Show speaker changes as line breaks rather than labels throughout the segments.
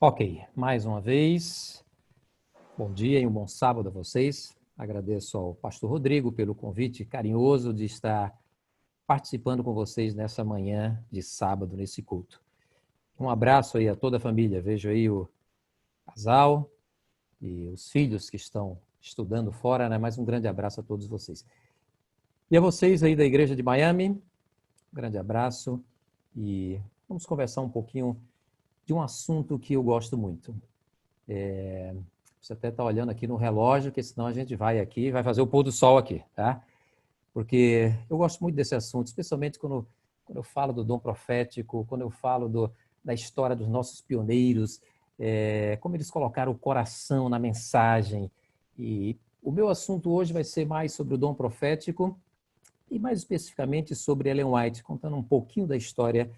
Ok, mais uma vez, bom dia e um bom sábado a vocês. Agradeço ao pastor Rodrigo pelo convite carinhoso de estar participando com vocês nessa manhã de sábado, nesse culto. Um abraço aí a toda a família. Vejo aí o casal e os filhos que estão estudando fora, né? Mais um grande abraço a todos vocês. E a vocês aí da Igreja de Miami, um grande abraço e vamos conversar um pouquinho de um assunto que eu gosto muito. Você até está olhando aqui no relógio, porque senão a gente vai aqui, vai fazer o pôr do sol aqui, tá? Porque eu gosto muito desse assunto, especialmente quando eu falo do dom profético, quando eu falo da história dos nossos pioneiros, como eles colocaram o coração na mensagem. E o meu assunto hoje vai ser mais sobre o dom profético e mais especificamente sobre Ellen White, contando um pouquinho da história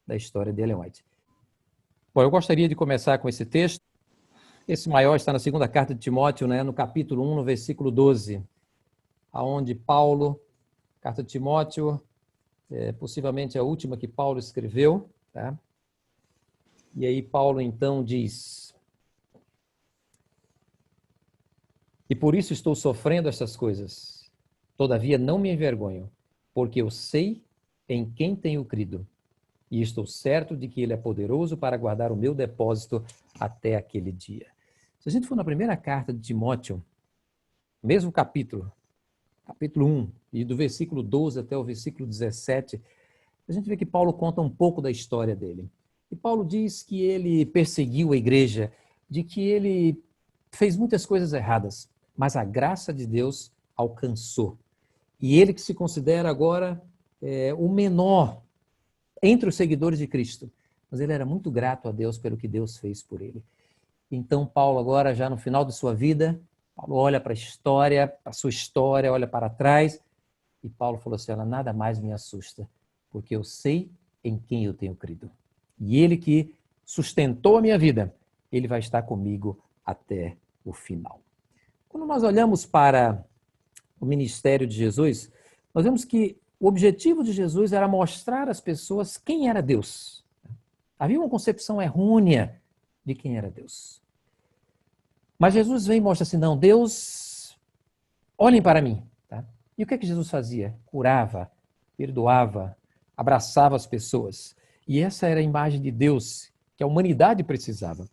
de Ellen White. Bom, eu gostaria de começar com esse texto. Esse maior está na segunda carta de Timóteo, né, no capítulo 1, no versículo 12, aonde Paulo, carta de Timóteo, possivelmente a última que Paulo escreveu, tá? E aí Paulo então diz: "E por isso estou sofrendo estas coisas. Todavia não me envergonho, porque eu sei em quem tenho crido, e estou certo de que ele é poderoso para guardar o meu depósito até aquele dia." Se a gente for na primeira carta de Timóteo, mesmo capítulo 1, e do versículo 12 até o versículo 17, a gente vê que Paulo conta um pouco da história dele. E Paulo diz que ele perseguiu a igreja, de que ele fez muitas coisas erradas, mas a graça de Deus alcançou. E ele que se considera agora o menor entre os seguidores de Cristo, mas ele era muito grato a Deus pelo que Deus fez por ele. Então Paulo agora, já no final de sua vida, Paulo olha para a história, para a sua história, olha para trás, e Paulo falou assim: "Olha, nada mais me assusta, porque eu sei em quem eu tenho crido. E ele que sustentou a minha vida, ele vai estar comigo até o final." Quando nós olhamos para o ministério de Jesus, nós vemos que o objetivo de Jesus era mostrar às pessoas quem era Deus. Havia uma concepção errônea de quem era Deus. Mas Jesus vem e mostra assim: não, Deus, olhem para mim. Tá? E o que é que Jesus fazia? Curava, perdoava, abraçava as pessoas. E essa era a imagem de Deus que a humanidade precisava.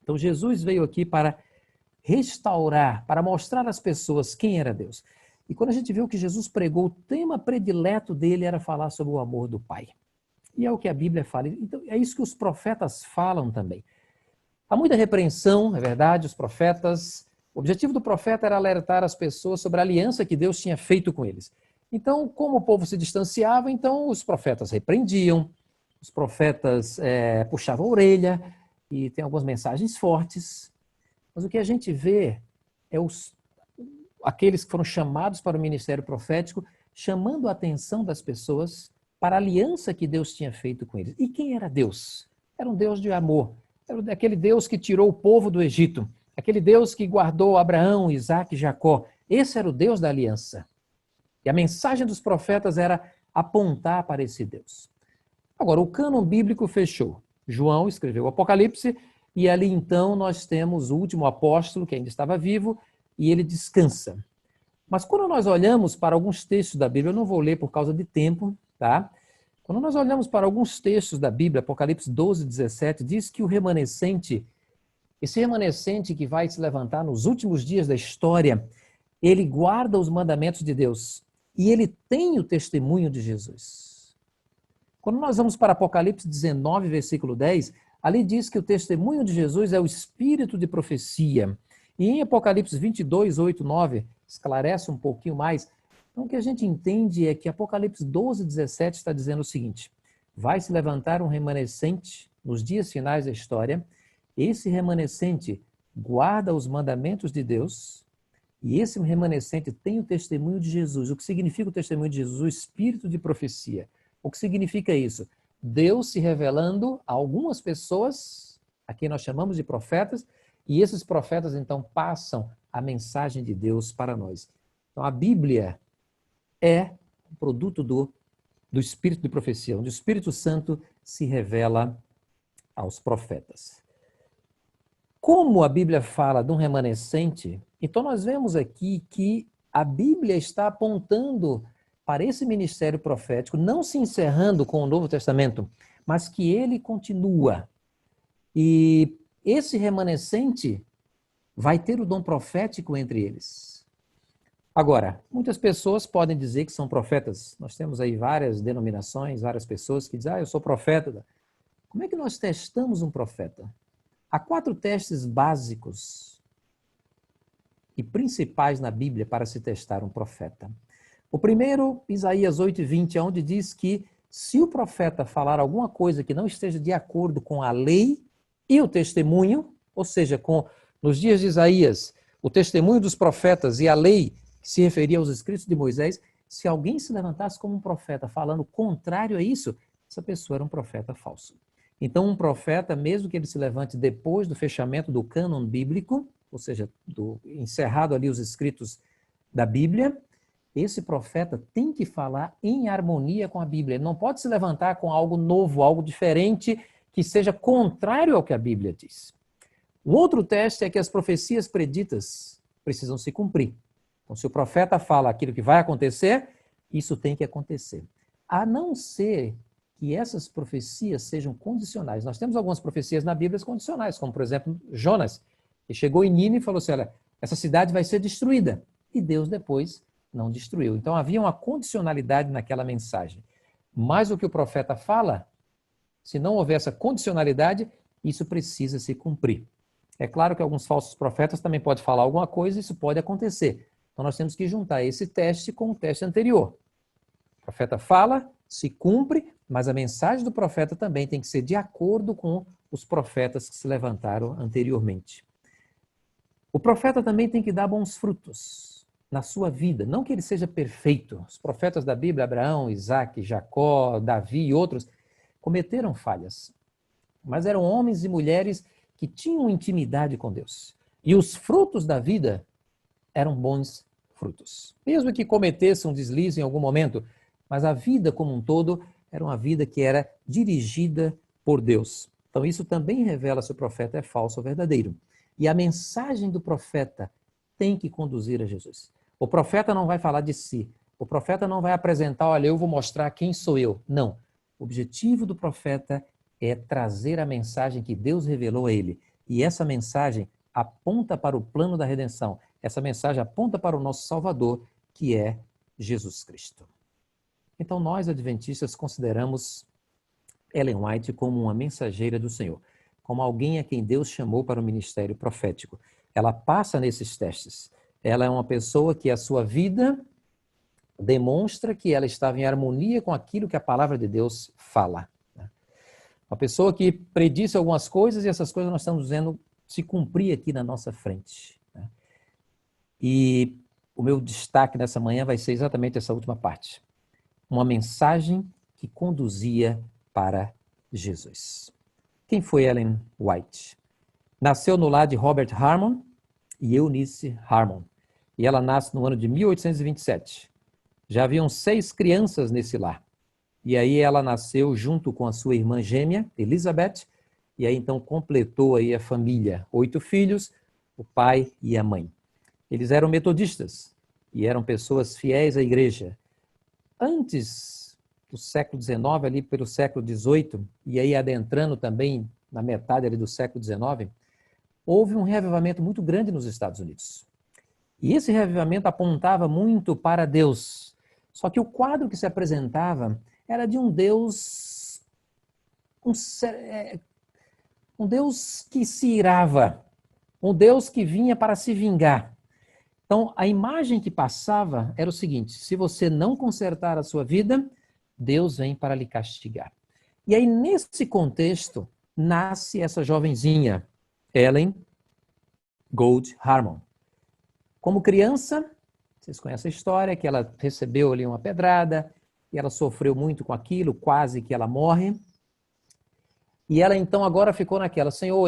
Então Jesus veio aqui para restaurar, para mostrar às pessoas quem era Deus. E quando a gente viu que Jesus pregou, o tema predileto dele era falar sobre o amor do Pai. E é o que a Bíblia fala. Então é isso que os profetas falam também. Há muita repreensão, é verdade, os profetas. O objetivo do profeta era alertar as pessoas sobre a aliança que Deus tinha feito com eles. Então, como o povo se distanciava, então os profetas repreendiam, os profetas puxavam a orelha, e tem algumas mensagens fortes. Mas o que a gente vê é aqueles que foram chamados para o ministério profético, chamando a atenção das pessoas para a aliança que Deus tinha feito com eles. E quem era Deus? Era um Deus de amor. Era aquele Deus que tirou o povo do Egito, aquele Deus que guardou Abraão, Isaac e Jacó. Esse era o Deus da aliança. E a mensagem dos profetas era apontar para esse Deus. Agora, o cânon bíblico fechou. João escreveu o Apocalipse, e ali então nós temos o último apóstolo, que ainda estava vivo, e ele descansa. Mas quando nós olhamos para alguns textos da Bíblia, eu não vou ler por causa de tempo, tá? Quando nós olhamos para alguns textos da Bíblia, Apocalipse 12, 17, diz que o remanescente, esse remanescente que vai se levantar nos últimos dias da história, ele guarda os mandamentos de Deus e ele tem o testemunho de Jesus. Quando nós vamos para Apocalipse 19, versículo 10, ali diz que o testemunho de Jesus é o espírito de profecia. E em Apocalipse 22, 8, 9, esclarece um pouquinho mais. Então, o que a gente entende é que Apocalipse 12, 17 está dizendo o seguinte: vai se levantar um remanescente nos dias finais da história. Esse remanescente guarda os mandamentos de Deus e esse remanescente tem o testemunho de Jesus. O que significa o testemunho de Jesus? O espírito de profecia. O que significa isso? Deus se revelando a algumas pessoas, a quem nós chamamos de profetas, e esses profetas então passam a mensagem de Deus para nós. Então a Bíblia é um produto do espírito de profecia, onde o Espírito Santo se revela aos profetas. Como a Bíblia fala de um remanescente, então nós vemos aqui que a Bíblia está apontando para esse ministério profético, não se encerrando com o Novo Testamento, mas que ele continua. E esse remanescente vai ter o dom profético entre eles. Agora, muitas pessoas podem dizer que são profetas. Nós temos aí várias denominações, várias pessoas que dizem, eu sou profeta. Como é que nós testamos um profeta? Há 4 testes básicos e principais na Bíblia para se testar um profeta. O primeiro, Isaías 8:20, onde diz que se o profeta falar alguma coisa que não esteja de acordo com a lei e o testemunho, ou seja, nos dias de Isaías, o testemunho dos profetas e a lei que se referia aos escritos de Moisés, se alguém se levantasse como um profeta falando contrário a isso, essa pessoa era um profeta falso. Então, um profeta, mesmo que ele se levante depois do fechamento do cânon bíblico, ou seja, encerrado ali os escritos da Bíblia, esse profeta tem que falar em harmonia com a Bíblia. Ele não pode se levantar com algo novo, algo diferente, que seja contrário ao que a Bíblia diz. Um outro teste é que as profecias preditas precisam se cumprir. Então, se o profeta fala aquilo que vai acontecer, isso tem que acontecer. A não ser que essas profecias sejam condicionais. Nós temos algumas profecias na Bíblia condicionais, como, por exemplo, Jonas, que chegou em Nínive e falou assim, olha, essa cidade vai ser destruída. E Deus depois não destruiu. Então, havia uma condicionalidade naquela mensagem. Mas o que o profeta fala, se não houver essa condicionalidade, isso precisa se cumprir. É claro que alguns falsos profetas também podem falar alguma coisa, isso pode acontecer. Então, nós temos que juntar esse teste com o teste anterior. O profeta fala, se cumpre, mas a mensagem do profeta também tem que ser de acordo com os profetas que se levantaram anteriormente. O profeta também tem que dar bons frutos na sua vida, não que ele seja perfeito. Os profetas da Bíblia, Abraão, Isaac, Jacó, Davi e outros, cometeram falhas, mas eram homens e mulheres que tinham intimidade com Deus. E os frutos da vida eram bons frutos. Mesmo que cometessem um deslize em algum momento, mas a vida como um todo era uma vida que era dirigida por Deus. Então isso também revela se o profeta é falso ou verdadeiro. E a mensagem do profeta tem que conduzir a Jesus. O profeta não vai falar de si. O profeta não vai apresentar, olha, eu vou mostrar quem sou eu. Não. O objetivo do profeta é trazer a mensagem que Deus revelou a ele. E essa mensagem aponta para o plano da redenção. Essa mensagem aponta para o nosso Salvador, que é Jesus Cristo. Então, nós, adventistas, consideramos Ellen White como uma mensageira do Senhor, como alguém a quem Deus chamou para o ministério profético. Ela passa nesses testes. Ela é uma pessoa que a sua vida demonstra que ela estava em harmonia com aquilo que a palavra de Deus fala. Uma pessoa que predisse algumas coisas e essas coisas nós estamos vendo se cumprir aqui na nossa frente. E o meu destaque nessa manhã vai ser exatamente essa última parte. Uma mensagem que conduzia para Jesus. Quem foi Ellen White? Nasceu no lar de Robert Harmon e Eunice Harmon. E ela nasce no ano de 1827. Já haviam 6 crianças nesse lar. E aí ela nasceu junto com a sua irmã gêmea, Elizabeth, e aí então completou aí a família. 8 filhos, o pai e a mãe. Eles eram metodistas e eram pessoas fiéis à igreja. Antes do século XIX, ali pelo século XVIII, e aí adentrando também na metade ali do século XIX, houve um reavivamento muito grande nos Estados Unidos. E esse reavivamento apontava muito para Deus. Só que o quadro que se apresentava era de um Deus, um Deus que se irava, um Deus que vinha para se vingar. Então, a imagem que passava era o seguinte: se você não consertar a sua vida, Deus vem para lhe castigar. E aí, nesse contexto, nasce essa jovenzinha, Ellen Gold Harmon. Como criança, vocês conhecem a história, que ela recebeu ali uma pedrada, e ela sofreu muito com aquilo, quase que ela morre. E ela então agora ficou naquela, Senhor,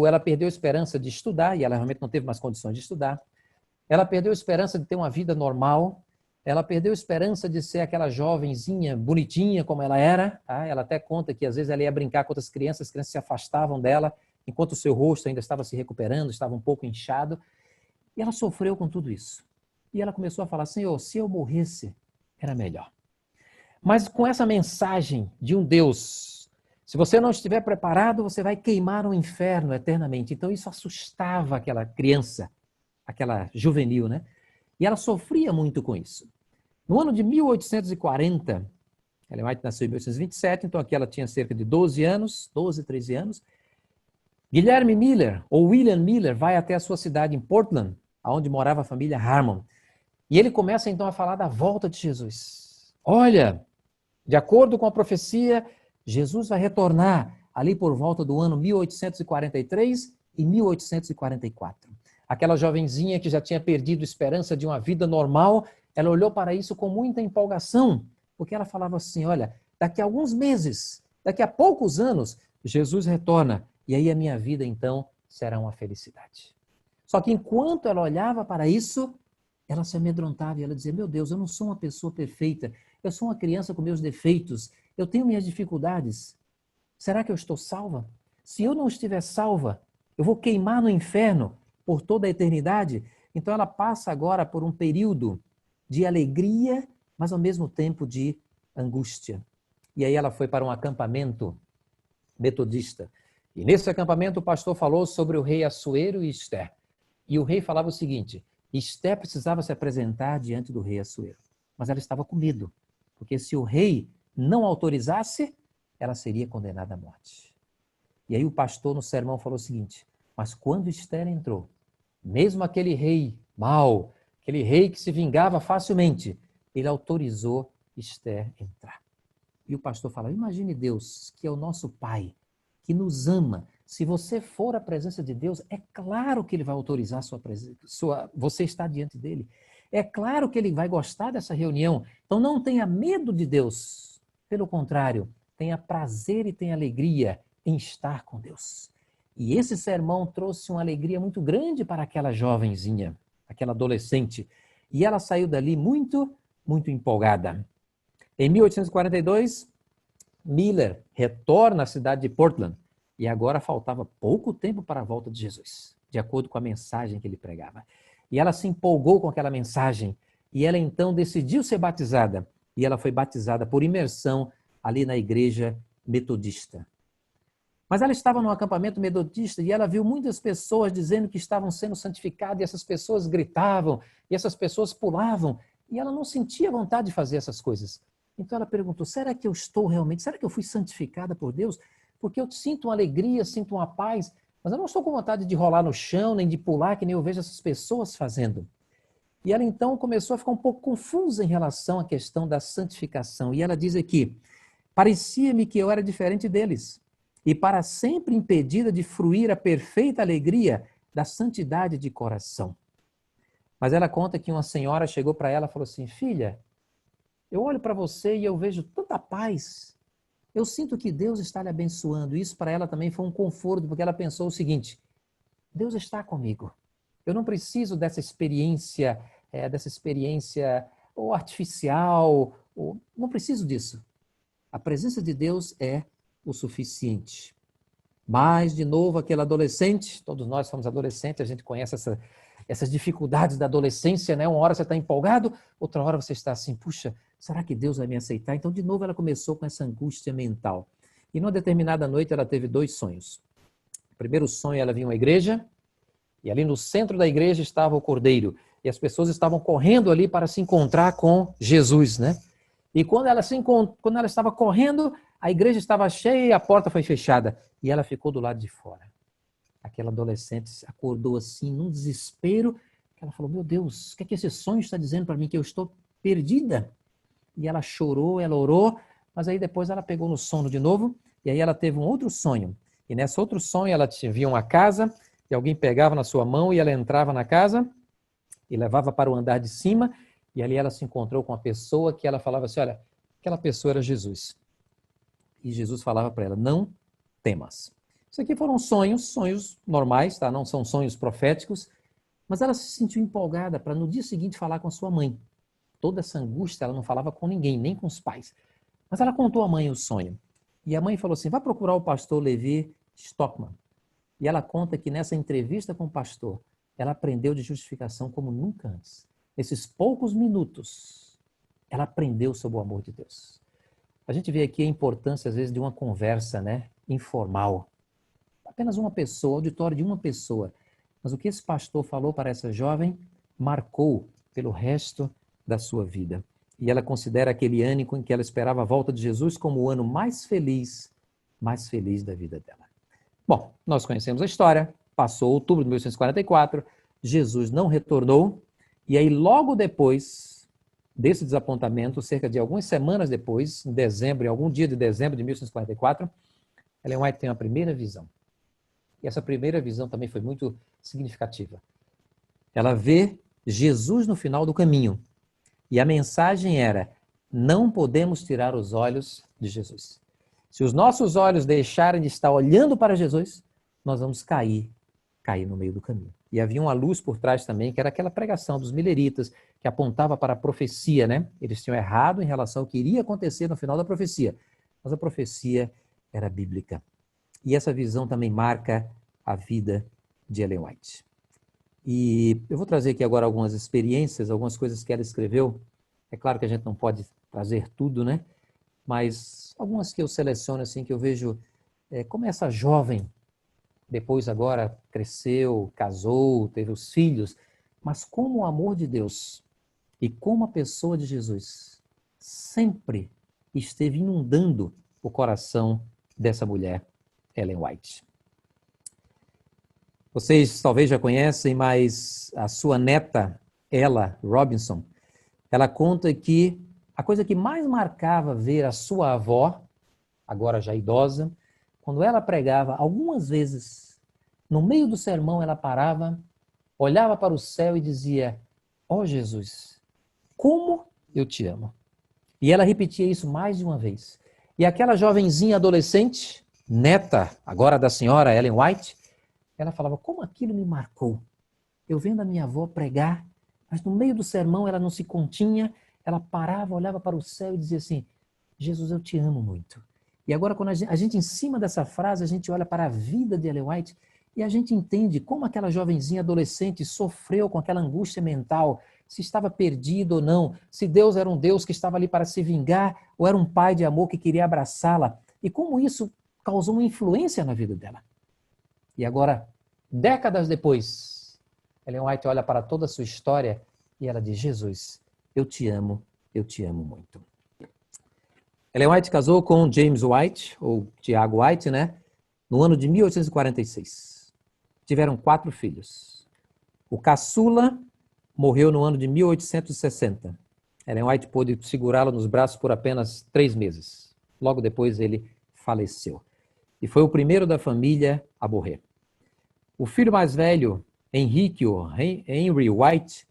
ela perdeu a esperança de estudar, e ela realmente não teve mais condições de estudar. Ela perdeu a esperança de ter uma vida normal, ela perdeu a esperança de ser aquela jovenzinha bonitinha como ela era. Tá? Ela até conta que às vezes ela ia brincar com outras crianças, as crianças se afastavam dela, enquanto o seu rosto ainda estava se recuperando, estava um pouco inchado. E ela sofreu com tudo isso. E ela começou a falar, Senhor, se eu morresse, era melhor. Mas com essa mensagem de um Deus, se você não estiver preparado, você vai queimar no inferno eternamente. Então isso assustava aquela criança, aquela juvenil, né? E ela sofria muito com isso. No ano de 1840, Ellen White nasceu em 1827, então aqui ela tinha cerca de 12 anos, 12, 13 anos. Guilherme Miller, ou William Miller, vai até a sua cidade em Portland, onde morava a família Harmon. E ele começa então a falar da volta de Jesus. Olha, de acordo com a profecia, Jesus vai retornar ali por volta do ano 1843 e 1844. Aquela jovenzinha que já tinha perdido esperança de uma vida normal, ela olhou para isso com muita empolgação, porque ela falava assim, olha, daqui a alguns meses, daqui a poucos anos, Jesus retorna, e aí a minha vida então será uma felicidade. Só que enquanto ela olhava para isso, ela se amedrontava e ela dizia, meu Deus, eu não sou uma pessoa perfeita, eu sou uma criança com meus defeitos, eu tenho minhas dificuldades. Será que eu estou salva? Se eu não estiver salva, eu vou queimar no inferno por toda a eternidade? Então ela passa agora por um período de alegria, mas ao mesmo tempo de angústia. E aí ela foi para um acampamento metodista. E nesse acampamento o pastor falou sobre o rei Assuero e Esther. E o rei falava o seguinte, Esther precisava se apresentar diante do rei Assuero, mas ela estava com medo, porque se o rei não autorizasse, ela seria condenada à morte. E aí o pastor no sermão falou o seguinte, mas quando Esther entrou, mesmo aquele rei mau, aquele rei que se vingava facilmente, ele autorizou Esther entrar. E o pastor fala, imagine Deus, que é o nosso Pai, que nos ama. Se você for à presença de Deus, é claro que ele vai autorizar você estar diante dele. É claro que ele vai gostar dessa reunião. Então não tenha medo de Deus. Pelo contrário, tenha prazer e tenha alegria em estar com Deus. E esse sermão trouxe uma alegria muito grande para aquela jovenzinha, aquela adolescente. E ela saiu dali muito, muito empolgada. Em 1842, Miller retorna à cidade de Portland e agora faltava pouco tempo para a volta de Jesus, de acordo com a mensagem que ele pregava. E ela se empolgou com aquela mensagem e ela então decidiu ser batizada. E ela foi batizada por imersão ali na igreja metodista. Mas ela estava num acampamento metodista e ela viu muitas pessoas dizendo que estavam sendo santificadas e essas pessoas gritavam e essas pessoas pulavam e ela não sentia vontade de fazer essas coisas. Então ela perguntou, será que eu estou realmente, será que eu fui santificada por Deus? Porque eu sinto uma alegria, sinto uma paz, mas eu não estou com vontade de rolar no chão, nem de pular, que nem eu vejo essas pessoas fazendo. E ela então começou a ficar um pouco confusa em relação à questão da santificação. E ela diz aqui, parecia-me que eu era diferente deles, e para sempre impedida de fruir a perfeita alegria da santidade de coração. Mas ela conta que uma senhora chegou para ela e falou assim, filha, eu olho para você e eu vejo tanta paz. Eu sinto que Deus está lhe abençoando. Isso para ela também foi um conforto, porque ela pensou o seguinte, Deus está comigo. Eu não preciso dessa experiência ou artificial, não preciso disso. A presença de Deus é o suficiente. Mas, de novo, aquele adolescente, todos nós somos adolescentes, a gente conhece essas dificuldades da adolescência, né? Uma hora você está empolgado, outra hora você está assim, puxa, será que Deus vai me aceitar? Então, de novo, ela começou com essa angústia mental. E numa determinada noite, ela teve 2 sonhos. O primeiro sonho, ela viu uma igreja, e ali no centro da igreja estava o cordeiro. E as pessoas estavam correndo ali para se encontrar com Jesus, né? E quando ela estava correndo, a igreja estava cheia e a porta foi fechada. E ela ficou do lado de fora. Aquela adolescente acordou assim, num desespero. Ela falou, meu Deus, o que é que esse sonho está dizendo para mim? Que eu estou perdida. E ela chorou, ela orou, mas aí depois ela pegou no sono de novo. E aí ela teve um outro sonho. E nesse outro sonho ela via uma casa, e alguém pegava na sua mão e ela entrava na casa e levava para o andar de cima. E ali ela se encontrou com uma pessoa que ela falava assim, olha, aquela pessoa era Jesus. E Jesus falava para ela, não temas. Isso aqui foram sonhos normais, tá? Não são sonhos proféticos, mas ela se sentiu empolgada para no dia seguinte falar com a sua mãe. Toda essa angústia, ela não falava com ninguém, nem com os pais. Mas ela contou à mãe o sonho. E a mãe falou assim, vai procurar o pastor Levi Stockman. E ela conta que nessa entrevista com o pastor, ela aprendeu de justificação como nunca antes. Nesses poucos minutos, ela aprendeu sobre o amor de Deus. A gente vê aqui a importância, às vezes, de uma conversa, né, informal. Apenas uma pessoa, auditório de uma pessoa. Mas o que esse pastor falou para essa jovem marcou pelo resto da sua vida. E ela considera aquele ano em que ela esperava a volta de Jesus como o ano mais feliz da vida dela. Bom, nós conhecemos a história. Passou outubro de 1844, Jesus não retornou, e aí logo depois desse desapontamento, cerca de algumas semanas depois, em dezembro, em algum dia de dezembro de 1844, Ellen White tem uma primeira visão. E essa primeira visão também foi muito significativa. Ela vê Jesus no final do caminho. E a mensagem era: não podemos tirar os olhos de Jesus. Se os nossos olhos deixarem de estar olhando para Jesus, nós vamos cair no meio do caminho. E havia uma luz por trás também, que era aquela pregação dos mileritas, que apontava para a profecia, né? Eles tinham errado em relação ao que iria acontecer no final da profecia. Mas a profecia era bíblica. E essa visão também marca a vida de Ellen White. E eu vou trazer aqui agora algumas experiências, algumas coisas que ela escreveu. É claro que a gente não pode trazer tudo, né? Mas algumas que eu seleciono, assim, que eu vejo como essa jovem, depois agora cresceu, casou, teve os filhos, mas como o amor de Deus e como a pessoa de Jesus sempre esteve inundando o coração dessa mulher, Ellen White. Vocês talvez já conhecem, mas a sua neta, Ella Robinson, ela conta que a coisa que mais marcava ver a sua avó, agora já idosa, quando ela pregava, algumas vezes, no meio do sermão, ela parava, olhava para o céu e dizia: ó Jesus, como eu te amo. E ela repetia isso mais de uma vez. E aquela jovenzinha adolescente, neta agora da senhora Ellen White, ela falava: como aquilo me marcou. Eu vendo a minha avó pregar, mas no meio do sermão ela não se continha, ela parava, olhava para o céu e dizia assim: Jesus, eu te amo muito. E agora, quando a gente, em cima dessa frase, a gente olha para a vida de Ellen White e a gente entende como aquela jovenzinha adolescente sofreu com aquela angústia mental, se estava perdido ou não, se Deus era um Deus que estava ali para se vingar ou era um pai de amor que queria abraçá-la, e como isso causou uma influência na vida dela. E agora, décadas depois, Ellen White olha para toda a sua história e ela diz: Jesus, eu te amo muito. Ellen White casou com James White, ou Tiago White, né? No ano de 1846. Tiveram 4 filhos. O caçula morreu no ano de 1860. Ellen White pôde segurá-lo nos braços por apenas 3 meses. Logo depois ele faleceu. E foi o primeiro da família a morrer. O filho mais velho, Henry White,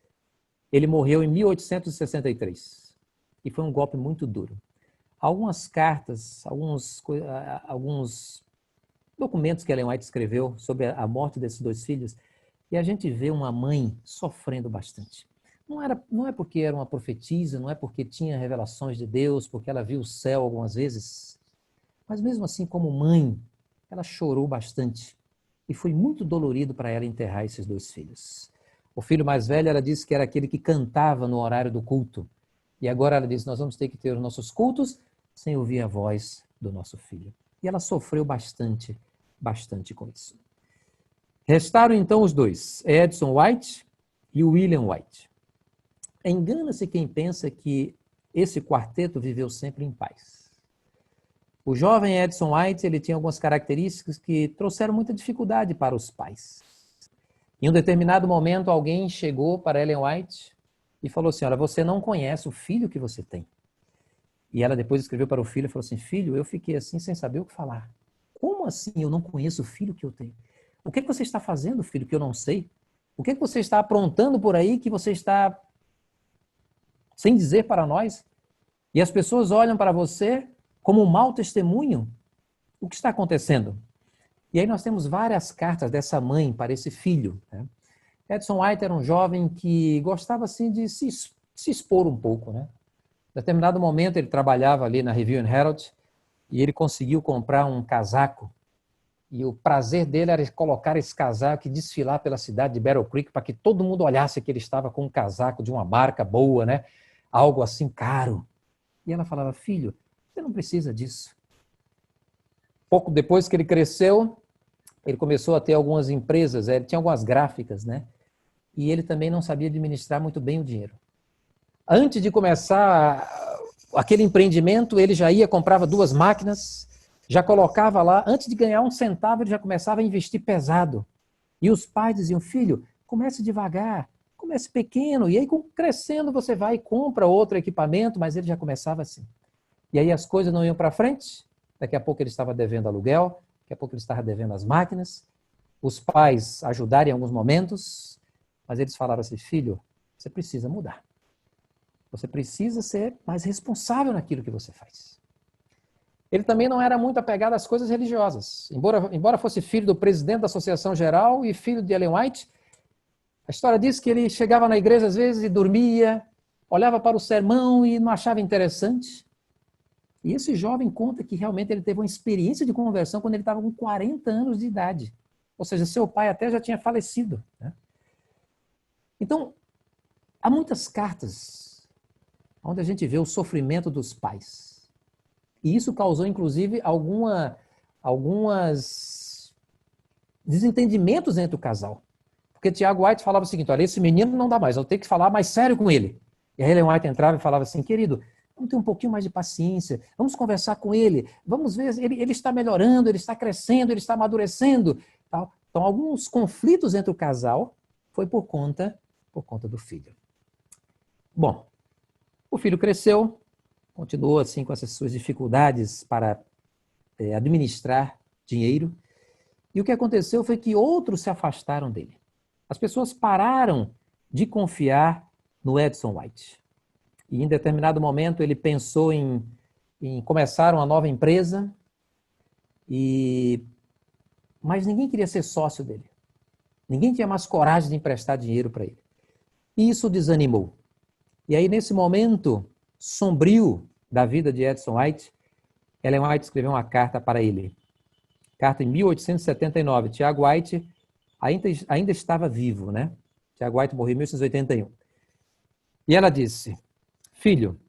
ele morreu em 1863. E foi um golpe muito duro. Algumas cartas, alguns documentos que Ellen White escreveu sobre a morte desses 2 filhos, e a gente vê uma mãe sofrendo bastante. Não é porque era uma profetisa, não é porque tinha revelações de Deus, porque ela viu o céu algumas vezes, mas mesmo assim, como mãe, ela chorou bastante. E foi muito dolorido para ela enterrar esses 2 filhos. O filho mais velho, ela disse que era aquele que cantava no horário do culto. E agora ela disse: nós vamos ter que ter os nossos cultos sem ouvir a voz do nosso filho. E ela sofreu bastante com isso. Restaram então os 2, Edson White e William White. Engana-se quem pensa que esse quarteto viveu sempre em paz. O jovem Edson White, ele tinha algumas características que trouxeram muita dificuldade para os pais. Em um determinado momento, alguém chegou para Ellen White e falou assim: olha, você não conhece o filho que você tem. E ela depois escreveu para o filho e falou assim: filho, eu fiquei assim sem saber o que falar. Como assim eu não conheço o filho que eu tenho? O que você está fazendo, filho, que eu não sei? O que você está aprontando por aí que você está sem dizer para nós? E as pessoas olham para você como um mau testemunho. O que está acontecendo? E aí nós temos várias cartas dessa mãe para esse filho, né? Edson White era um jovem que gostava assim de se expor um pouco, né? Em determinado momento ele trabalhava ali na Review and Herald e ele conseguiu comprar um casaco E o prazer dele era colocar esse casaco e desfilar pela cidade de Battle Creek para que todo mundo olhasse que ele estava com um casaco de uma marca boa, né? Algo assim caro. E ela falava, filho, você não precisa disso. Pouco depois que ele cresceu, ele começou a ter algumas empresas, ele tinha algumas gráficas, né? E ele também não sabia administrar muito bem o dinheiro. Antes de começar aquele empreendimento, ele já ia, comprava 2 máquinas, já colocava lá, antes de ganhar 1 centavo, ele já começava a investir pesado. E os pais diziam, filho, comece devagar, comece pequeno, e aí crescendo você vai e compra outro equipamento, mas ele já começava assim. E aí as coisas não iam para frente, daqui a pouco ele estava devendo aluguel, daqui a pouco ele estava devendo as máquinas, os pais ajudaram em alguns momentos, mas eles falaram assim, filho, você precisa mudar. Você precisa ser mais responsável naquilo que você faz. Ele também não era muito apegado às coisas religiosas. Embora fosse filho do presidente da Associação Geral e filho de Ellen White, a história diz que ele chegava na igreja às vezes e dormia, olhava para o sermão e não achava interessante. E esse jovem conta que realmente ele teve uma experiência de conversão quando ele estava com 40 anos de idade. Ou seja, seu pai até já tinha falecido, né? Então, há muitas cartas onde a gente vê o sofrimento dos pais. E isso causou, inclusive, algumas desentendimentos entre o casal. Porque Tiago White falava o seguinte, olha, esse menino não dá mais, eu tenho que falar mais sério com ele. E a Ellen White entrava e falava assim, querido, vamos ter um pouquinho mais de paciência, vamos conversar com ele, vamos ver, ele está melhorando, ele está crescendo, ele está amadurecendo. Tal. Então, alguns conflitos entre o casal foi por conta do filho. Bom, o filho cresceu, continuou assim com essas suas dificuldades para administrar dinheiro, e o que aconteceu foi que outros se afastaram dele. As pessoas pararam de confiar no Edson White. E em determinado momento ele pensou em começar uma nova empresa, mas ninguém queria ser sócio dele. Ninguém tinha mais coragem de emprestar dinheiro para ele. E isso o desanimou. E aí, nesse momento sombrio da vida de Edson White, Ellen White escreveu uma carta para ele. Carta em 1879. Tiago White ainda estava vivo, né? Tiago White morreu em 1881. E ela disse, filho,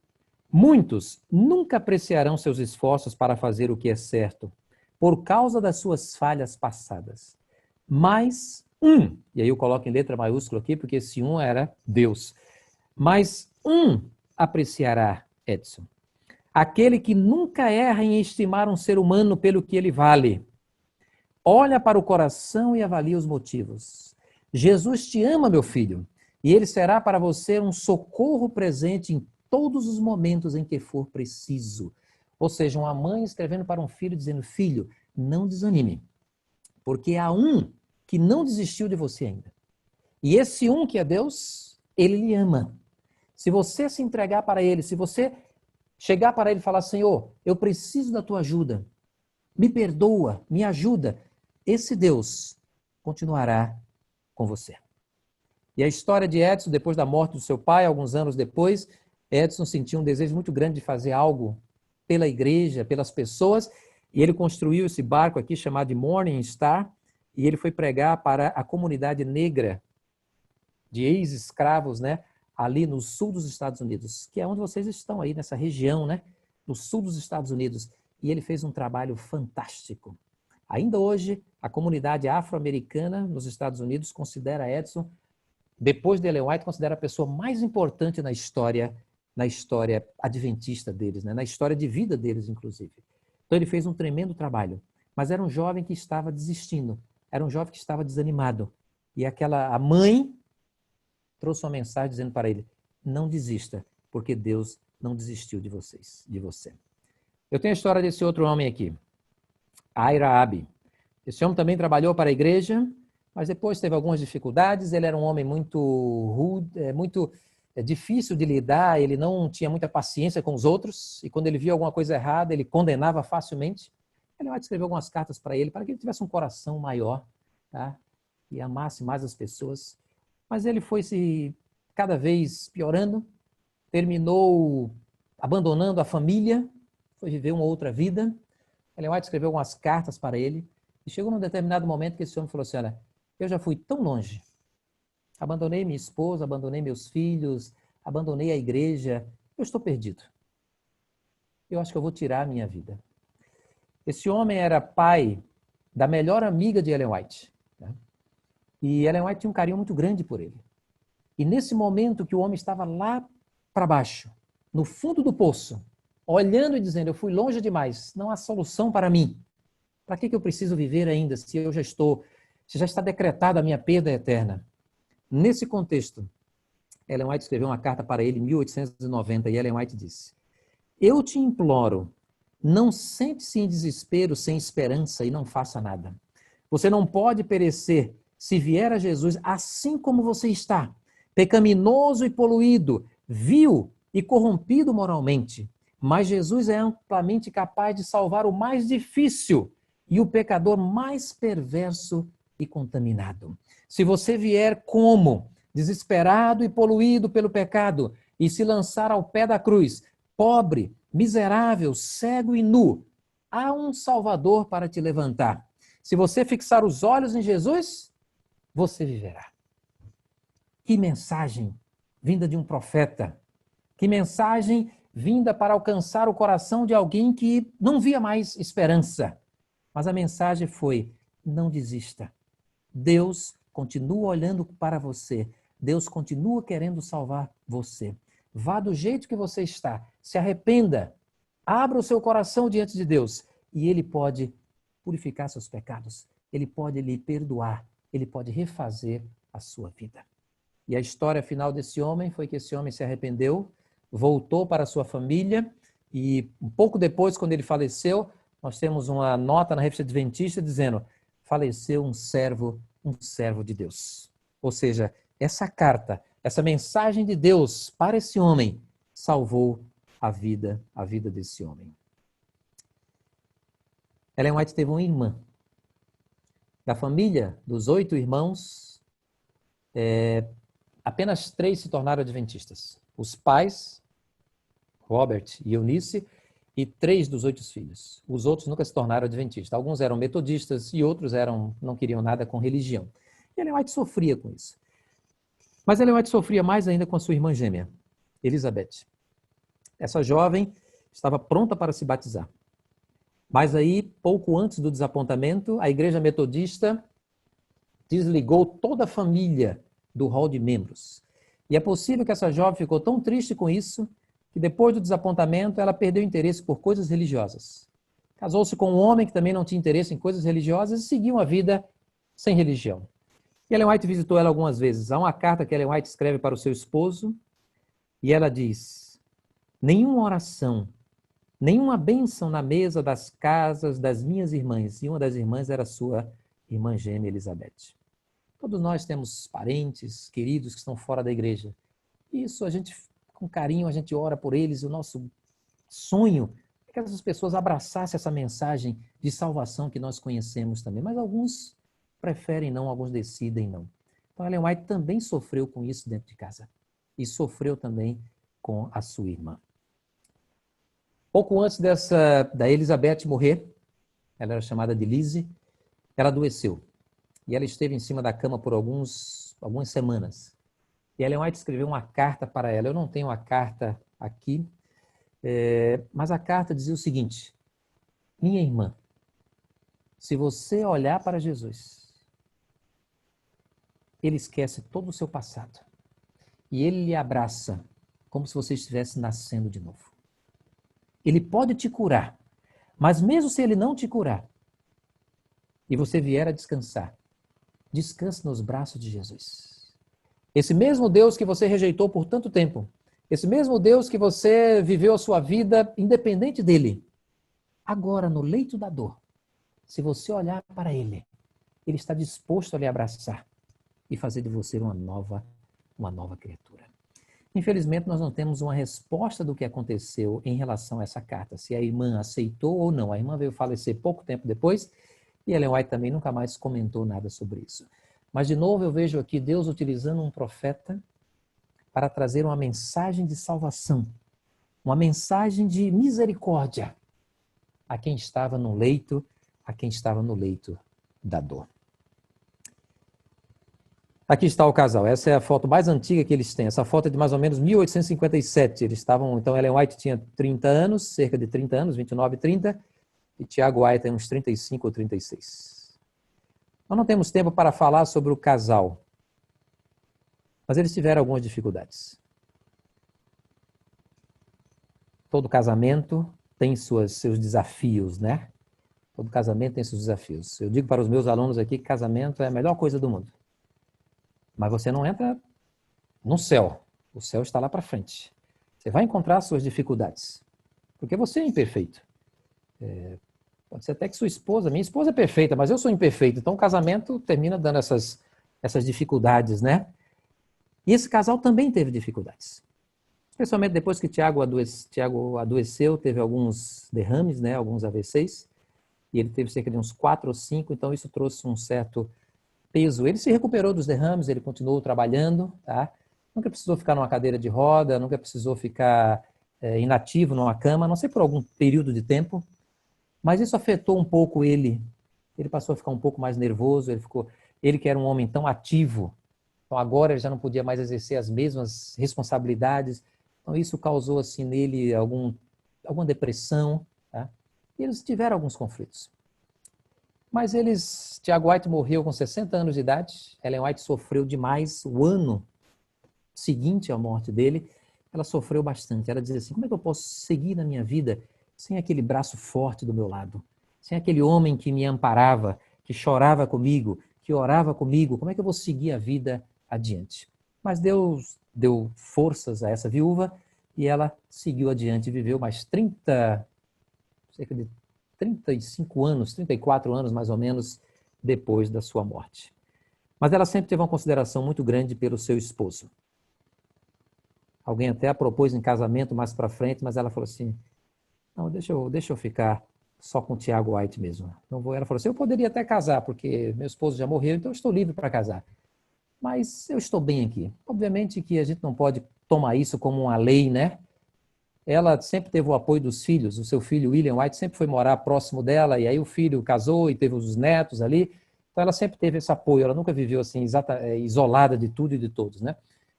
muitos nunca apreciarão seus esforços para fazer o que é certo, por causa das suas falhas passadas. Mas e aí eu coloco em letra maiúscula aqui, porque esse era Deus. Mas apreciará, Edson, aquele que nunca erra em estimar um ser humano pelo que ele vale. Olha para o coração e avalia os motivos. Jesus te ama, meu filho, e ele será para você um socorro presente em todos os momentos em que for preciso. Ou seja, uma mãe escrevendo para um filho dizendo, filho, não desanime, porque há que não desistiu de você ainda. E esse que é Deus, ele lhe ama. Se você se entregar para ele, se você chegar para ele e falar, Senhor, eu preciso da tua ajuda, me perdoa, me ajuda, esse Deus continuará com você. E a história de Edson, depois da morte do seu pai, alguns anos depois, Edson sentiu um desejo muito grande de fazer algo pela igreja, pelas pessoas, e ele construiu esse barco aqui chamado de Morning Star, e ele foi pregar para a comunidade negra de ex-escravos, né, ali no sul dos Estados Unidos, que é onde vocês estão aí, nessa região, né, no sul dos Estados Unidos. E ele fez um trabalho fantástico. Ainda hoje, a comunidade afro-americana nos Estados Unidos considera Edson, depois de Ellen White, considera a pessoa mais importante na história adventista deles, né, na história de vida deles, inclusive. Então ele fez um tremendo trabalho, mas era um jovem que estava desistindo, era um jovem que estava desanimado. E a mãe trouxe uma mensagem dizendo para ele, não desista, porque Deus não desistiu de você. Eu tenho a história desse outro homem aqui, Ira Abi. Esse homem também trabalhou para a igreja, mas depois teve algumas dificuldades. Ele era um homem muito rude, muito difícil de lidar, ele não tinha muita paciência com os outros, e quando ele via alguma coisa errada, ele condenava facilmente. Ele vai escrever algumas cartas para ele que ele tivesse um coração maior, tá? E amasse mais as pessoas. Mas ele foi se cada vez piorando, terminou abandonando a família, foi viver uma outra vida. Ellen White escreveu algumas cartas para ele, E chegou num determinado momento que esse homem falou assim, olha, eu já fui tão longe. Abandonei minha esposa, abandonei meus filhos, abandonei a igreja. Eu estou perdido. Eu acho que eu vou tirar a minha vida. Esse homem era pai da melhor amiga de Ellen White, né? E Ellen White tinha um carinho muito grande por ele. E nesse momento que o homem estava lá para baixo, no fundo do poço, olhando e dizendo, eu fui longe demais, não há solução para mim. Para que eu preciso viver ainda se eu já estou, se já está decretada a minha perda eterna? Nesse contexto, Ellen White escreveu uma carta para ele em 1890 e Ellen White disse, eu te imploro, não sente-se em desespero, sem esperança e não faça nada. Você não pode perecer se vier a Jesus assim como você está, pecaminoso e poluído, vil e corrompido moralmente. Mas Jesus é amplamente capaz de salvar o mais difícil e o pecador mais perverso e contaminado. Se você vier como desesperado e poluído pelo pecado e se lançar ao pé da cruz, pobre, miserável, cego e nu, há um Salvador para te levantar. Se você fixar os olhos em Jesus, você viverá. Que mensagem vinda de um profeta. Que mensagem vinda para alcançar o coração de alguém que não via mais esperança. Mas a mensagem foi, não desista. Deus continua olhando para você. Deus continua querendo salvar você. Vá do jeito que você está. Se arrependa. Abra o seu coração diante de Deus. E Ele pode purificar seus pecados. Ele pode lhe perdoar. Ele pode refazer a sua vida. E a história final desse homem foi que esse homem se arrependeu, voltou para a sua família e um pouco depois, quando ele faleceu, nós temos uma nota na revista Adventista dizendo, faleceu um servo de Deus. Ou seja, essa carta, essa mensagem de Deus para esse homem salvou a vida desse homem. Ellen White teve uma irmã. Da família dos 8 irmãos, apenas 3 se tornaram adventistas. Os pais, Robert e Eunice, e 3 dos 8 filhos. Os outros nunca se tornaram adventistas. Alguns eram metodistas e outros não queriam nada com religião. E Ellen White sofria com isso. Mas Ellen White sofria mais ainda com a sua irmã gêmea, Elizabeth. Essa jovem estava pronta para se batizar. Mas aí, pouco antes do desapontamento, a igreja metodista desligou toda a família do hall de membros. E é possível que essa jovem ficou tão triste com isso, que depois do desapontamento ela perdeu interesse por coisas religiosas. Casou-se com um homem que também não tinha interesse em coisas religiosas e seguiu uma vida sem religião. E Ellen White visitou ela algumas vezes. Há uma carta que Ellen White escreve para o seu esposo e ela diz, nenhuma oração, nenhuma bênção na mesa das casas das minhas irmãs. E uma das irmãs era a sua irmã gêmea, Elizabeth. Todos nós temos parentes, queridos que estão fora da igreja. Isso, a gente, com carinho, a gente ora por eles. O nosso sonho é que essas pessoas abraçassem essa mensagem de salvação que nós conhecemos também. Mas alguns preferem não, alguns decidem não. Então, Ellen White também sofreu com isso dentro de casa. E sofreu também com a sua irmã. Pouco antes da Elizabeth morrer, ela era chamada de Lizzie, ela adoeceu. E ela esteve em cima da cama por algumas semanas. E Ellen White escreveu uma carta para ela. Eu não tenho a carta aqui, mas a carta dizia o seguinte, minha irmã, se você olhar para Jesus, ele esquece todo o seu passado. E ele lhe abraça como se você estivesse nascendo de novo. Ele pode te curar, mas mesmo se ele não te curar, e você vier a descansar, descanse nos braços de Jesus. Esse mesmo Deus que você rejeitou por tanto tempo, esse mesmo Deus que você viveu a sua vida independente dele, agora no leito da dor, se você olhar para ele, ele está disposto a lhe abraçar e fazer de você uma nova criatura. Infelizmente, nós não temos uma resposta do que aconteceu em relação a essa carta, se a irmã aceitou ou não. A irmã veio falecer pouco tempo depois e Ellen White também nunca mais comentou nada sobre isso. Mas, de novo, eu vejo aqui Deus utilizando um profeta para trazer uma mensagem de salvação, uma mensagem de misericórdia a quem estava no leito da dor. Aqui está o casal. Essa é a foto mais antiga que eles têm. Essa foto é de mais ou menos 1857. Eles estavam, então Ellen White tinha 30 anos, cerca de 30 anos, 29, 30, e Tiago White tem uns 35 ou 36. Nós não temos tempo para falar sobre o casal, mas eles tiveram algumas dificuldades. Todo casamento tem seus desafios, né? Todo casamento tem seus desafios. Eu digo para os meus alunos aqui que casamento é a melhor coisa do mundo. Mas você não entra no céu. O céu está lá para frente. Você vai encontrar suas dificuldades. Porque você é imperfeito. Pode ser até que sua esposa, minha esposa é perfeita, mas eu sou imperfeito. Então o casamento termina dando essas dificuldades, né? E esse casal também teve dificuldades. Especialmente depois que Tiago adoeceu, teve alguns derrames, né? Alguns AVCs. E ele teve cerca de uns 4 ou 5, então isso trouxe um certo peso. Ele se recuperou dos derrames, ele continuou trabalhando, tá? Nunca precisou ficar numa cadeira de roda, nunca precisou ficar inativo numa cama, não sei por algum período de tempo, mas isso afetou um pouco ele. Ele passou a ficar um pouco mais nervoso, ele que era um homem tão ativo, então agora ele já não podia mais exercer as mesmas responsabilidades, então isso causou assim nele alguma depressão, tá? E eles tiveram alguns conflitos. Mas Tiago White morreu com 60 anos de idade, Ellen White sofreu demais. O ano seguinte à morte dele, ela sofreu bastante. Ela dizia assim, como é que eu posso seguir na minha vida sem aquele braço forte do meu lado? Sem aquele homem que me amparava, que chorava comigo, que orava comigo, como é que eu vou seguir a vida adiante? Mas Deus deu forças a essa viúva e ela seguiu adiante e viveu mais cerca de 35 anos, 34 anos mais ou menos, depois da sua morte. Mas ela sempre teve uma consideração muito grande pelo seu esposo. Alguém até a propôs em casamento mais para frente, mas ela falou assim, não, deixa eu ficar só com o Tiago White mesmo. Não vou. Ela falou assim, eu poderia até casar, porque meu esposo já morreu, então eu estou livre para casar. Mas eu estou bem aqui. Obviamente que a gente não pode tomar isso como uma lei, né? Ela sempre teve o apoio dos filhos. O seu filho, William White, sempre foi morar próximo dela, e aí o filho casou e teve os netos ali. Então ela sempre teve esse apoio, ela nunca viveu assim isolada de tudo e de todos, né?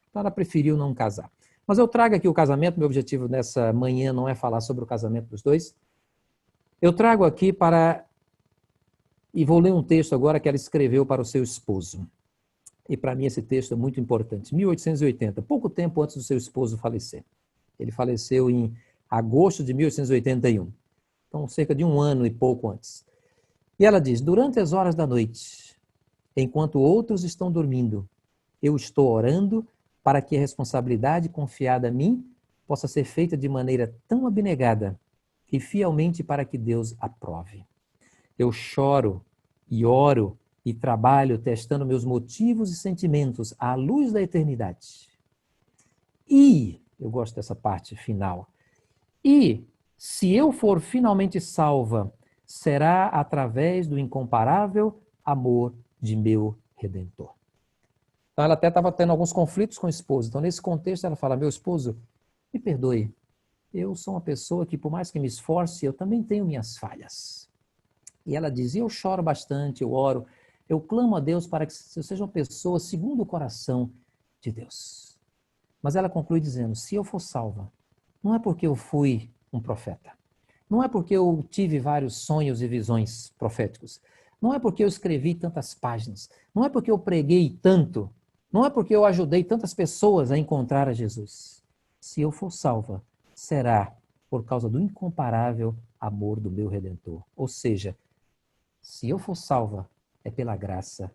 Então ela preferiu não casar. Mas eu trago aqui o casamento, meu objetivo nessa manhã não é falar sobre o casamento dos dois. Eu trago aqui e vou ler um texto agora que ela escreveu para o seu esposo. E para mim esse texto é muito importante. 1880, pouco tempo antes do seu esposo falecer. Ele faleceu em agosto de 1881. Então, cerca de um ano e pouco antes. E ela diz, durante as horas da noite, enquanto outros estão dormindo, eu estou orando para que a responsabilidade confiada a mim possa ser feita de maneira tão abnegada e fielmente para que Deus aprove. Eu choro e oro e trabalho testando meus motivos e sentimentos à luz da eternidade. E, eu gosto dessa parte final, e se eu for finalmente salva, será através do incomparável amor de meu Redentor. Então ela até estava tendo alguns conflitos com o esposo. Então nesse contexto ela fala, meu esposo, me perdoe, eu sou uma pessoa que por mais que me esforce, eu também tenho minhas falhas. E ela diz, eu choro bastante, eu oro, eu clamo a Deus para que eu seja uma pessoa segundo o coração de Deus. Mas ela conclui dizendo, se eu for salva, não é porque eu fui um profeta, não é porque eu tive vários sonhos e visões proféticos, não é porque eu escrevi tantas páginas, não é porque eu preguei tanto, não é porque eu ajudei tantas pessoas a encontrar a Jesus. Se eu for salva, será por causa do incomparável amor do meu Redentor. Ou seja, se eu for salva, é pela graça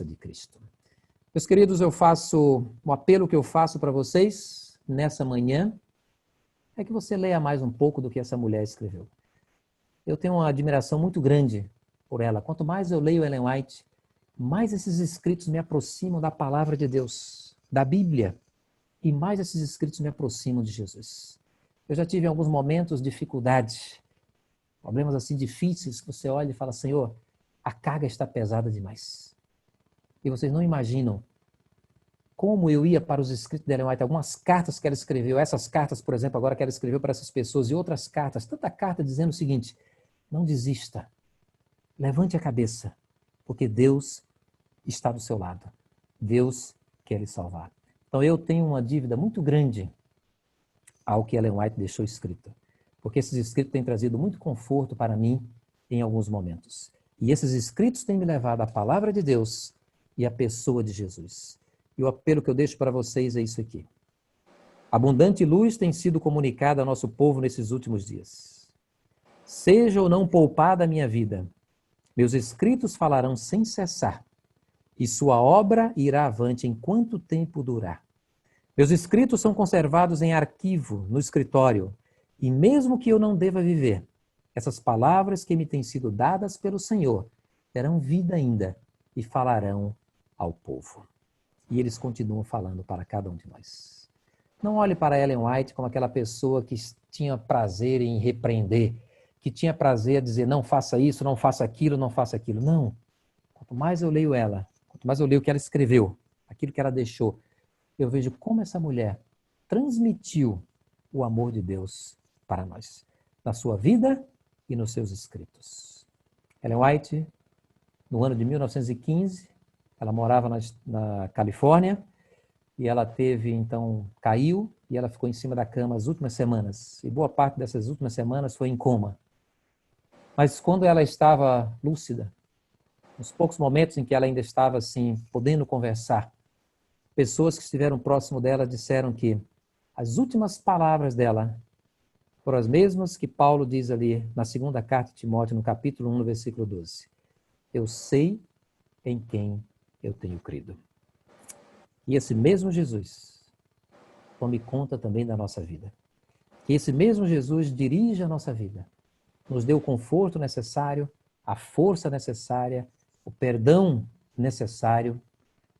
de Cristo. Meus queridos, o apelo que eu faço para vocês nessa manhã é que você leia mais um pouco do que essa mulher escreveu. Eu tenho uma admiração muito grande por ela. Quanto mais eu leio Ellen White, mais esses escritos me aproximam da palavra de Deus, da Bíblia, e mais esses escritos me aproximam de Jesus. Eu já tive em alguns momentos dificuldade, problemas assim difíceis, que você olha e fala, Senhor, a carga está pesada demais. E vocês não imaginam como eu ia para os escritos de Ellen White, algumas cartas que ela escreveu, essas cartas, por exemplo, agora que ela escreveu para essas pessoas, e outras cartas, tanta carta dizendo o seguinte, não desista, levante a cabeça, porque Deus está do seu lado. Deus quer lhe salvar. Então eu tenho uma dívida muito grande ao que Ellen White deixou escrito, porque esses escritos têm trazido muito conforto para mim em alguns momentos. E esses escritos têm me levado à palavra de Deus e à pessoa de Jesus. E o apelo que eu deixo para vocês é isso aqui. Abundante luz tem sido comunicada ao nosso povo nesses últimos dias. Seja ou não poupada a minha vida, meus escritos falarão sem cessar, e sua obra irá avante enquanto tempo durar. Meus escritos são conservados em arquivo, no escritório, e mesmo que eu não deva viver, essas palavras que me têm sido dadas pelo Senhor terão vida ainda e falarão ao povo. E eles continuam falando para cada um de nós. Não olhe para Ellen White como aquela pessoa que tinha prazer em repreender, que tinha prazer em dizer não faça isso, não faça aquilo, não faça aquilo. Não. Quanto mais eu leio ela, quanto mais eu leio o que ela escreveu, aquilo que ela deixou, eu vejo como essa mulher transmitiu o amor de Deus para nós, na sua vida e nos seus escritos. Ellen White, no ano de 1915, ela morava na Califórnia e ela caiu e ela ficou em cima da cama as últimas semanas. E boa parte dessas últimas semanas foi em coma. Mas quando ela estava lúcida, nos poucos momentos em que ela ainda estava assim, podendo conversar, pessoas que estiveram próximo dela disseram que as últimas palavras dela foram as mesmas que Paulo diz ali na segunda carta de Timóteo, no capítulo 1, no versículo 12. Eu sei em quem eu tenho crido. E esse mesmo Jesus tome conta também da nossa vida. Que esse mesmo Jesus dirija a nossa vida, nos dê o conforto necessário, a força necessária, o perdão necessário,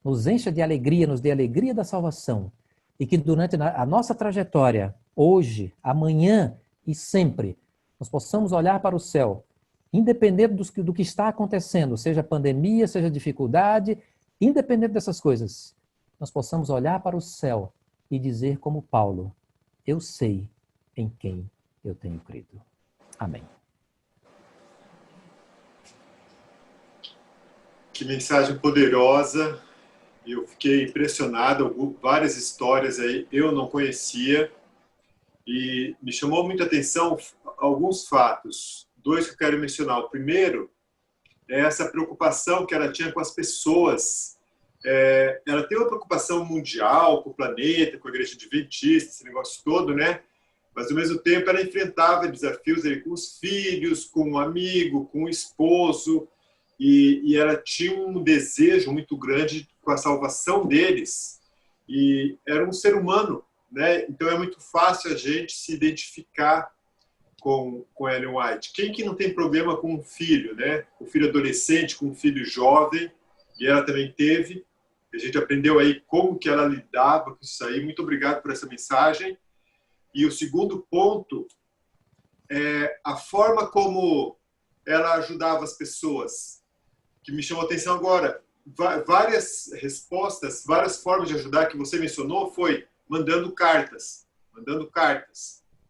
nos encha de alegria, nos dê a alegria da salvação e que durante a nossa trajetória, hoje, amanhã e sempre, nós possamos olhar para o céu, independente do que está acontecendo, seja pandemia, seja dificuldade, independente dessas coisas, nós possamos olhar para o céu e dizer como Paulo, eu sei em quem eu tenho crido. Amém.
Que mensagem poderosa. Eu fiquei impressionado, várias histórias aí eu não conhecia e me chamou muita atenção alguns fatos. Dois que eu quero mencionar. O primeiro é essa preocupação que ela tinha com as pessoas. Ela tem uma preocupação mundial com o planeta, com a igreja adventista, esse negócio todo, né? Mas, ao mesmo tempo, ela enfrentava desafios aí com os filhos, com um amigo, com o esposo, e ela tinha um desejo muito grande com a salvação deles, e era um ser humano, né? Então é muito fácil a gente se identificar com Ellen White. Quem que não tem problema com um filho, né? Um filho adolescente, com um filho jovem, e ela também teve. A gente aprendeu aí como que ela lidava com isso aí. Muito obrigado por essa mensagem. E o segundo ponto é a forma como ela ajudava as pessoas, que me chamou a atenção agora. Várias respostas, várias formas de ajudar que você mencionou foi mandando cartas,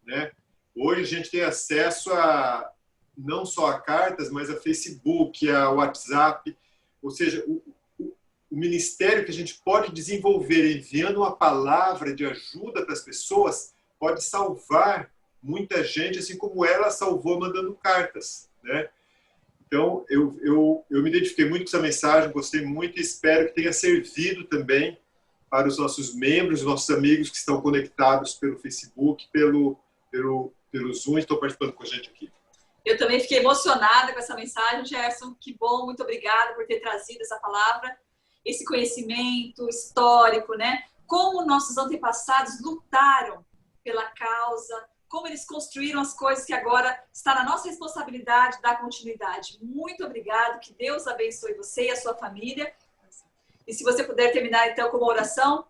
né? Hoje a gente tem acesso a não só a cartas, mas a Facebook, a WhatsApp, ou seja, o ministério que a gente pode desenvolver enviando uma palavra de ajuda para as pessoas pode salvar muita gente, assim como ela salvou mandando cartas, né? Então, eu me identifiquei muito com essa mensagem, gostei muito e espero que tenha servido também para os nossos membros, os nossos amigos que estão conectados pelo Facebook, pelo Zoom e estão participando com a gente aqui.
Eu também fiquei emocionada com essa mensagem, Gerson. Que bom, muito obrigada por ter trazido essa palavra, esse conhecimento histórico, né? Como nossos antepassados lutaram pela causa, como eles construíram as coisas que agora está na nossa responsabilidade dar continuidade. Muito obrigado, que Deus abençoe você e a sua família. E se você puder terminar então com uma oração,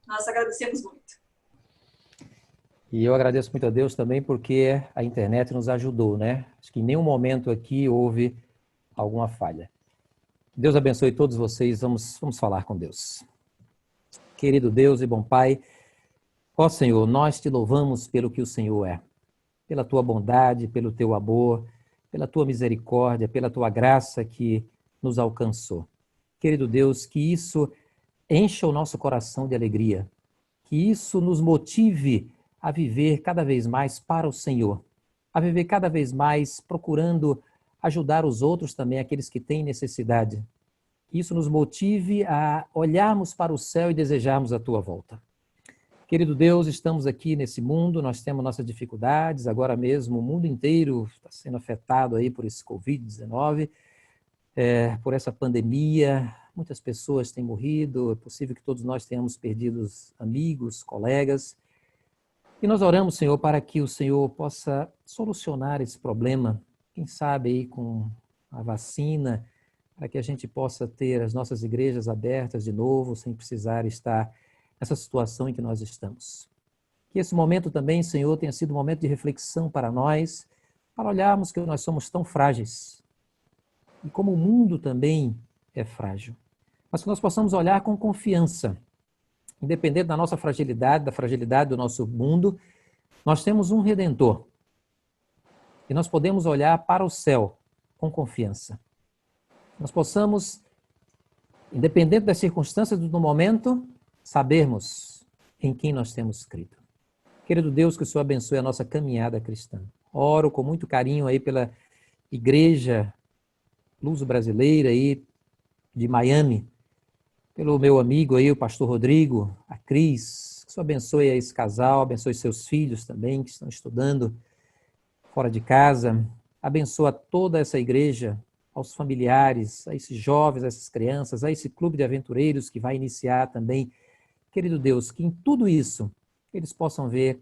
nós agradecemos muito.
E eu agradeço muito a Deus também porque a internet nos ajudou, né? Acho que em nenhum momento aqui houve alguma falha. Deus abençoe todos vocês. Vamos falar com Deus. Querido Deus e bom Pai, ó Senhor, nós te louvamos pelo que o Senhor é, pela tua bondade, pelo teu amor, pela tua misericórdia, pela tua graça que nos alcançou. Querido Deus, que isso encha o nosso coração de alegria, que isso nos motive a viver cada vez mais para o Senhor, a viver cada vez mais procurando ajudar os outros também, aqueles que têm necessidade. Que isso nos motive a olharmos para o céu e desejarmos a tua volta. Querido Deus, estamos aqui nesse mundo, nós temos nossas dificuldades, agora mesmo o mundo inteiro está sendo afetado aí por esse Covid-19, por essa pandemia, muitas pessoas têm morrido, é possível que todos nós tenhamos perdido amigos, colegas, e nós oramos, Senhor, para que o Senhor possa solucionar esse problema, quem sabe aí com a vacina, para que a gente possa ter as nossas igrejas abertas de novo, sem precisar estar nessa situação em que nós estamos. Que esse momento também, Senhor, tenha sido um momento de reflexão para nós, para olharmos que nós somos tão frágeis, e como o mundo também é frágil. Mas que nós possamos olhar com confiança, independente da nossa fragilidade, da fragilidade do nosso mundo, nós temos um Redentor. E nós podemos olhar para o céu com confiança. Nós possamos, independente das circunstâncias do momento, sabermos em quem nós temos crido. Querido Deus, que o Senhor abençoe a nossa caminhada cristã. Oro com muito carinho aí pela Igreja Luso-Brasileira aí de Miami, pelo meu amigo aí, o pastor Rodrigo, a Cris. Que o Senhor abençoe a esse casal, abençoe seus filhos também, que estão estudando fora de casa. Abençoa toda essa igreja, aos familiares, a esses jovens, a essas crianças, a esse clube de aventureiros que vai iniciar também. Querido Deus, que em tudo isso eles possam ver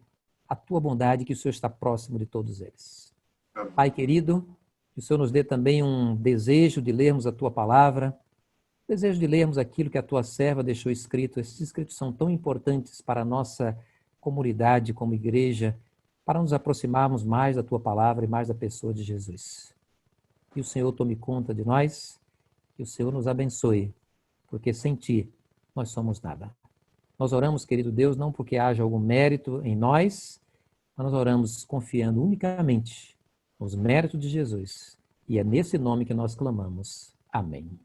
a tua bondade, que o Senhor está próximo de todos eles. Pai querido, que o Senhor nos dê também um desejo de lermos a tua palavra, desejo de lermos aquilo que a tua serva deixou escrito. Esses escritos são tão importantes para a nossa comunidade como igreja, para nos aproximarmos mais da tua palavra e mais da pessoa de Jesus. Que o Senhor tome conta de nós, que o Senhor nos abençoe, porque sem ti nós somos nada. Nós oramos, querido Deus, não porque haja algum mérito em nós, mas nós oramos confiando unicamente nos méritos de Jesus. E é nesse nome que nós clamamos. Amém.